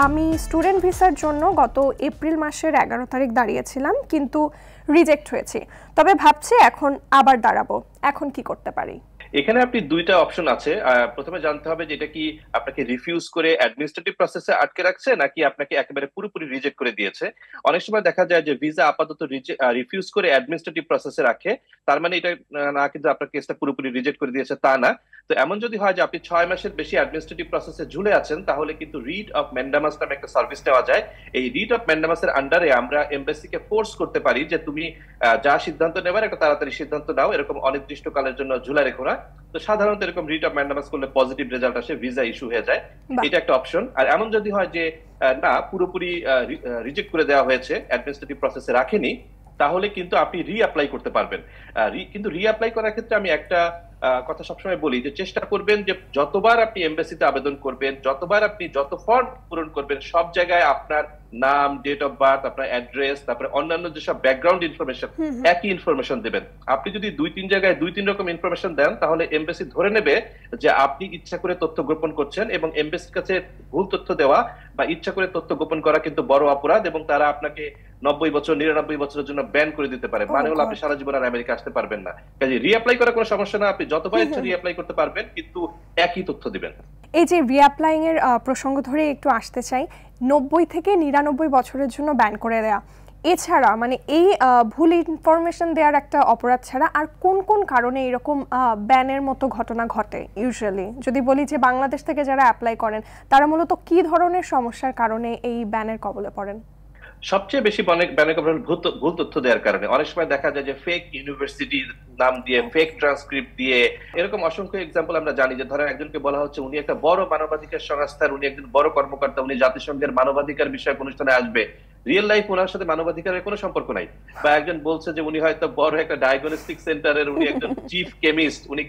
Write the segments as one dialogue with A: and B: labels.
A: আমি স্টুডেন্ট ভিসার জন্য গত এপ্রিল মাসের 11 তারিখ দাঁড়িয়েছিলাম, কিন্তু রিজেক্ট হয়েছি। তবে ভাবছি এখন আবার দাঁড়াবো। এখন কি করতে পারি?
B: এখানে আপনি দুইটা অপশন আছে। প্রথমে জানতে হবে যে এটা কি আপনাকে রিফিউজ করে অ্যাডমিনিস্ট্রেটিভ প্রসেসে আটকে রাখছে নাকি আপনাকে একেবারে পুরোপুরি রিজেক্ট করে দিয়েছে। অনেক সময় দেখা যায় যে ভিসা আপাতত রিফিউজ করে অ্যাডমিনিস্ট্রেটিভ প্রসেসে রাখে, তার মানে এটা না কিন্তু আপনার কেসটা পুরোপুরি রিজেক্ট করে দিয়েছে তা না। তো এমন যদি হয় যে আপনি 6 মাসের বেশি অ্যাডমিনিস্ট্রেটিভ প্রসেসে ঝুলে আছেন, তাহলে কিন্তু রিট অফ ম্যান্ডামাস নামে একটা সার্ভিস নেওয়া যায়। এই রিট অফ ম্যান্ডামাসের আন্ডারে আমরা এমবাসিকে ফোর্স করতে পারি যে তুমি যা সিদ্ধান্ত নেবার একটা তাড়াতাড়ি সিদ্ধান্ত নাও, এরকম অনির্দিষ্টকালের জন্য ঝুলা রেখো না। তো সাধারণত এরকম রিট অফ ম্যান্ডামাস করলে পজিটিভ রেজাল্ট আসে, ভিসা ইস্যু হয়ে যায়। এটা একটা অপশন। আর এমন যদি হয় যে না, পুরোপুরি রিজেক্ট করে দেওয়া হয়েছে, অ্যাডমিনিস্ট্রেটিভ প্রসেসে রাখেনি, তাহলে কিন্তু আপনি রিঅ্যাপ্লাই করতে পারবেন। কিন্তু রিঅ্যাপ্লাই করার ক্ষেত্রে আমি একটা কথা সবসময় বলি যে চেষ্টা করবেন যে যতবার আপনি এমবাসিতে আবেদন করবেন, যতবার আপনি যত ফর্ম পূরণ করবেন, সব জায়গায় আপনার নাম, ডেট অফ বার্থ, আপনার অ্যাড্রেস, তারপরে অন্যান্য যেসব ব্যাকগ্রাউন্ড ইনফরমেশন, একই ইনফরমেশন দেবেন। আপনি যদি 2-3 জায়গায় 2-3 রকম ইনফরমেশন দেন, তাহলে এমবাসি ধরে নেবে যে আপনি ইচ্ছা করে তথ্য গোপন করছেন, এবং এমবাসির কাছে ভুল তথ্য দেওয়া বা ইচ্ছা করে তথ্য গোপন করা কিন্তু বড় অপরাধ, এবং তারা আপনাকে 90 বছর 99 বছরের জন্য ব্যান করে দিতে পারে। মানে হলো আপনি সারা জীবন আর আমেরিকা আসতে পারবেন না। কাজে রিঅ্যাপ্লাই করার কোনো সমস্যা না, আপনি যতবার ইচ্ছা রিঅ্যাপ্লাই করতে পারবেন, কিন্তু একই তথ্য দিবেন।
A: এই যে রিঅ্যাপ্লাইং এর প্রসঙ্গ ধরে একটু আসতে চাই, 90 থেকে 99 বছরের জন্য ব্যান করে দেয়া, এছাড়া মানে এই ভুল ইনফরমেশন দেওয়ার একটা অপরাধ ছাড়া আর কোন কোন কারণে এরকম ব্যানের মতো ঘটনা ঘটে? ইউজুয়ালি যদি বলি যে বাংলাদেশ থেকে যারা অ্যাপ্লাই করেন, তারা মূলত কি ধরনের সমস্যার কারণে এই ব্যানের কবলে পড়েন?
B: সবচেয়ে বেশি ব্যানের কবলে ভুল তথ্য দেওয়ার কারণে। অনেক সময় দেখা যায় যে ফেক ইউনিভার্সিটি নাম দিয়ে, ফেক ট্রান্সক্রিপ্ট দিয়ে, এরকম অসংখ্য এক্সাম্পল আমরা জানি। যে ধরেন একজনকে বলা হচ্ছে উনি একটা বড় মানবাধিকার সংস্থার, উনি একজন বড় কর্মকর্তা, উনি জাতিসংঘের মানবাধিকার বিষয়ক অনুষ্ঠানে আসবে, রিয়েল লাইফ ওনার সাথে মানবাধিকারের কোনো সম্পর্ক নাই। বা একজন বলছে যে উনি হয়তো বড় একটা ডায়াগনস্টিক সেন্টারের উনি একজন চিফ কেমিস্ট, উনি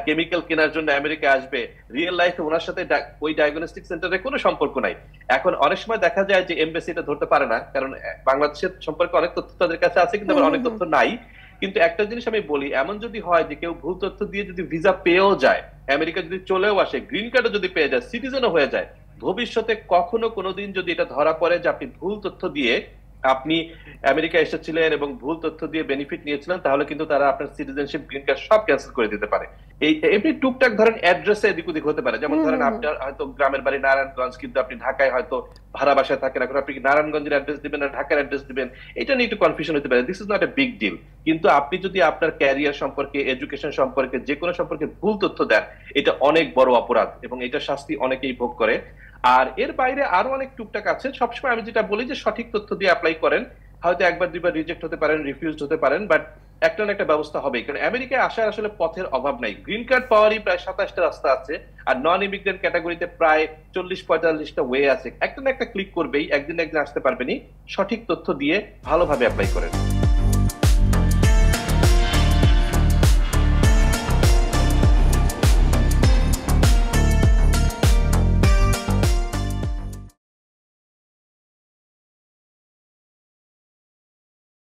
B: কেমিক্যাল কেনার জন্য আমেরিকা আসবে, রিয়েল লাইফে ওনার সাথে ওই ডায়াগনস্টিক সেন্টারের কোনো সম্পর্ক নাই। এখন অনেক সময় দেখা যায় যে এমবাসি এটা ধরতে পারে না, কারণ বাংলাদেশের সম্পর্কে অনেক তথ্য তাদের কাছে আছে, কিন্তু আবার অনেক তথ্য নাই। কিন্তু একটা জিনিস আমি বলি, এমন যদি হয় যে কেউ ভুল তথ্য দিয়ে যদি ভিসা পেয়েও যায়, আমেরিকা যদি চলেও আসে, গ্রিন কার্ডও যদি পেয়ে যায়, সিটিজেনও হয়ে যায়, ভবিষ্যতে কখনো কোনোদিন যদি এটা ধরা পড়ে যে আপনি ভুল তথ্য দিয়ে আপনি আমেরিকা এসেছিলেন এবং ভুল তথ্য দিয়ে বেনিফিট নিয়েছিলেন, তাহলে কিন্তু তারা আপনার সিটিজেনশিপ, গ্রিন কার্ড সব ক্যান্সেল করে দিতে পারে। এই এমনি টুকটাক ধরেন অ্যাড্রেসে এদিক ওদিক হতে পারে। যেমন ধরেন আপনার হয়তো গ্রামের বাড়ি নারায়ণগঞ্জ, কিন্তু আপনি ঢাকায় হয়তো ভাড়া বাসায় থাকেন, এখন আপনি নারায়ণগঞ্জের অ্যাড্রেস দিবেন না ঢাকার অ্যাড্রেস দিবেন, এটা নিয়ে একটু কনফিউশন হতে পারে। This is not a big deal. কিন্তু আপনি যদি আপনার ক্যারিয়ার সম্পর্কে, এডুকেশন সম্পর্কে, যে কোনো সম্পর্কে ভুল তথ্য দেন, এটা অনেক বড় অপরাধ এবং এটা শাস্তি অনেকেই ভোগ করে। আর এর বাইরে আরো অনেক টুকটাক আছে। সবসময় আমি যেটা বলি যে সঠিক তথ্য দিয়ে অ্যাপ্লাই করেন। হয়তো একবার দুইবার রিজেক্ট হতে পারেন, রিফিউজ হতে পারেন, বাট একটা না একটা ব্যবস্থা হবে। কারণ আমেরিকায় আসার আসলে পথের অভাব নাই। গ্রিন কার্ড পাওয়ারই প্রায় 27টা রাস্তা আছে, আর নন ইমিগ্রেন্ট ক্যাটাগরিতে প্রায় 40-45টা ওয়ে আছে। একটা না একটা ক্লিক করবেই, একদিন একদিন আসতে পারবেনই। সঠিক তথ্য দিয়ে ভালোভাবে অ্যাপ্লাই করেন।